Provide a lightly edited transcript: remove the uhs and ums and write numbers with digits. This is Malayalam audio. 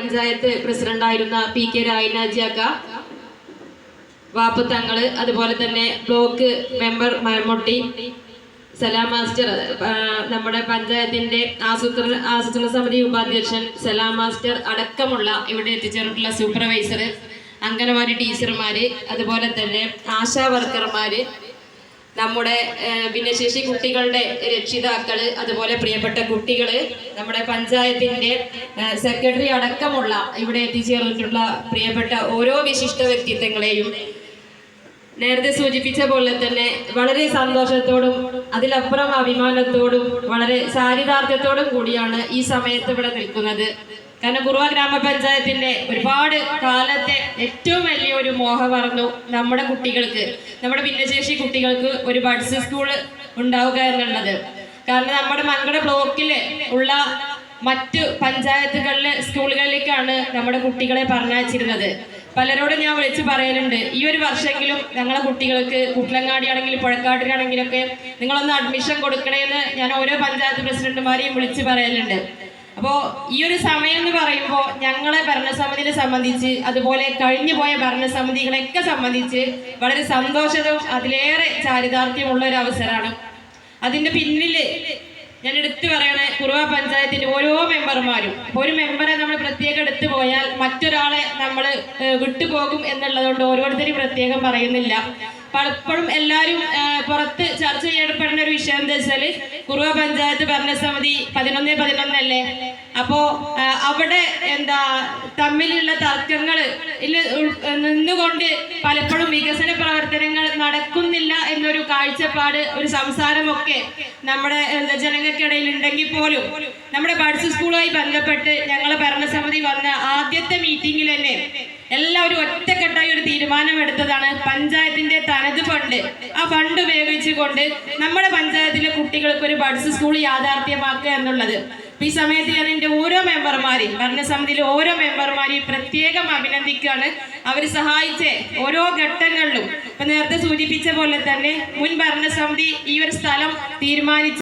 പഞ്ചായത്ത് പ്രസിഡന്റായിരുന്ന PK രായനാജിയക്ക, വാപ്പത്തങ്ങള്, അതുപോലെ തന്നെ ബ്ലോക്ക് മെമ്പർ മരമൊട്ടി, സലാം മാസ്റ്റർ, നമ്മുടെ പഞ്ചായത്തിന്റെ ആസൂത്രണ സമിതി ഉപാധ്യക്ഷൻ സലാം മാസ്റ്റർ അടക്കമുള്ള ഇവിടെ എത്തിച്ചേർന്നിട്ടുള്ള സൂപ്പർവൈസർ, അംഗനവാടി ടീച്ചർമാര്, അതുപോലെ തന്നെ ആശാ വർക്കർമാര്, നമ്മുടെ ഭിന്നശേഷി കുട്ടികളുടെ രക്ഷിതാക്കള്, അതുപോലെ പ്രിയപ്പെട്ട കുട്ടികള്, നമ്മുടെ പഞ്ചായത്തിന്റെ സെക്രട്ടറി അടക്കമുള്ള ഇവിടെ എത്തിച്ചേർന്നിട്ടുള്ള പ്രിയപ്പെട്ട ഓരോ വിശിഷ്ട വ്യക്തിത്വങ്ങളെയും നേരത്തെ സൂചിപ്പിച്ച പോലെ തന്നെ വളരെ സന്തോഷത്തോടും അതിലപ്പുറം അഭിമാനത്തോടും വളരെ ചാരിതാർത്ഥ്യത്തോടും കൂടിയാണ് ഈ സമയത്ത് ഇവിടെ നിൽക്കുന്നത്. കാരണം കുറുവ ഗ്രാമപഞ്ചായത്തിന്റെ ഒരുപാട് കാലത്തെ ഏറ്റവും വലിയൊരു മോഹമായിരുന്നു നമ്മുടെ കുട്ടികൾക്ക്, നമ്മുടെ ഭിന്നശേഷി കുട്ടികൾക്ക് ഒരു ബഡ്സ് സ്കൂൾ ഉണ്ടാവുക എന്നുള്ളത്. കാരണം നമ്മുടെ മങ്കട ബ്ലോക്കിൽ ഉള്ള മറ്റു പഞ്ചായത്തുകളിലെ സ്കൂളുകളിലേക്കാണ് നമ്മുടെ കുട്ടികളെ പറഞ്ഞയച്ചിരുന്നത്. പലരോടും ഞാൻ വിളിച്ച് പറയലുണ്ട്, ഈ ഒരു വർഷമെങ്കിലും ഞങ്ങളെ കുട്ടികൾക്ക് കുട്ടലങ്ങാടി ആണെങ്കിലും പുഴക്കാട്ടിലാണെങ്കിലൊക്കെ നിങ്ങളൊന്ന് അഡ്മിഷൻ കൊടുക്കണേന്ന് ഞാൻ ഓരോ പഞ്ചായത്ത് പ്രസിഡന്റുമാരെയും വിളിച്ച് പറയലുണ്ട്. അപ്പോൾ ഈ ഒരു സമയം എന്ന് പറയുമ്പോൾ ഞങ്ങളെ ഭരണസമിതിയെ സംബന്ധിച്ച്, അതുപോലെ കഴിഞ്ഞു പോയ ഭരണസമിതികളെയൊക്കെ സംബന്ധിച്ച് വളരെ സന്തോഷവും അതിലേറെ ചാരിതാർത്ഥ്യമുള്ള ഒരു അവസരമാണ്. അതിൻ്റെ പിന്നിൽ ഞാൻ എടുത്തു പറയണേ, കുറുവ പഞ്ചായത്തിന്റെ ഓരോ മെമ്പർമാരും, ഒരു മെമ്പറെ നമ്മൾ പ്രത്യേകം എടുത്തു പോയാൽ മറ്റൊരാളെ നമ്മൾ വിട്ടുപോകും എന്നുള്ളതുകൊണ്ട് ഓരോരുത്തരും പ്രത്യേകം പറയുന്നില്ല. പലപ്പോഴും എല്ലാവരും പുറത്ത് ചർച്ച ചെയ്യപ്പെടുന്ന ഒരു വിഷയം എന്താ വെച്ചാൽ, കുറുവ പഞ്ചായത്ത് ഭരണസമിതി 11-11 അല്ലേ, അപ്പോ അവിടെ തമ്മിലുള്ള തർക്കങ്ങൾ നിന്നുകൊണ്ട് പലപ്പോഴും വികസന പ്രവർത്തനങ്ങൾ നടക്കുന്നില്ല എന്നൊരു കാഴ്ചപ്പാട്, ഒരു സംസാരമൊക്കെ നമ്മുടെ ജനങ്ങൾക്കിടയിൽ ഉണ്ടെങ്കിൽ പോലും നമ്മുടെ ബഡ്സ് സ്കൂളുമായി ബന്ധപ്പെട്ട് ഞങ്ങളെ ഭരണസമിതി വന്ന ആദ്യത്തെ മീറ്റിംഗിൽ തന്നെ എല്ലാവരും ഒറ്റക്കെട്ടായി ഒരു തീരുമാനമെടുത്തതാണ് പഞ്ചായത്തിന്റെ തനത് ഫണ്ട്, ആ ഫണ്ട് ഉപയോഗിച്ചുകൊണ്ട് നമ്മുടെ പഞ്ചായത്തിലെ കുട്ടികൾക്ക് ഒരു ബഡ്സ് സ്കൂൾ യാഥാർത്ഥ്യമാക്കുക എന്നുള്ളത്. ഈ സമയത്ത് ഞാൻ എൻ്റെ ഓരോ മെമ്പർമാരെയും, ഭരണസമിതിയിലെ ഓരോ മെമ്പർമാരെയും പ്രത്യേകം അഭിനന്ദിക്കുകയാണ്. അവർ സഹായിച്ച ഓരോ ഘട്ടങ്ങളിലും ഇപ്പൊ നേരത്തെ സൂചിപ്പിച്ച പോലെ തന്നെ മുൻ ഭരണസമിതി ഈ ഒരു സ്ഥലം തീരുമാനിച്ചു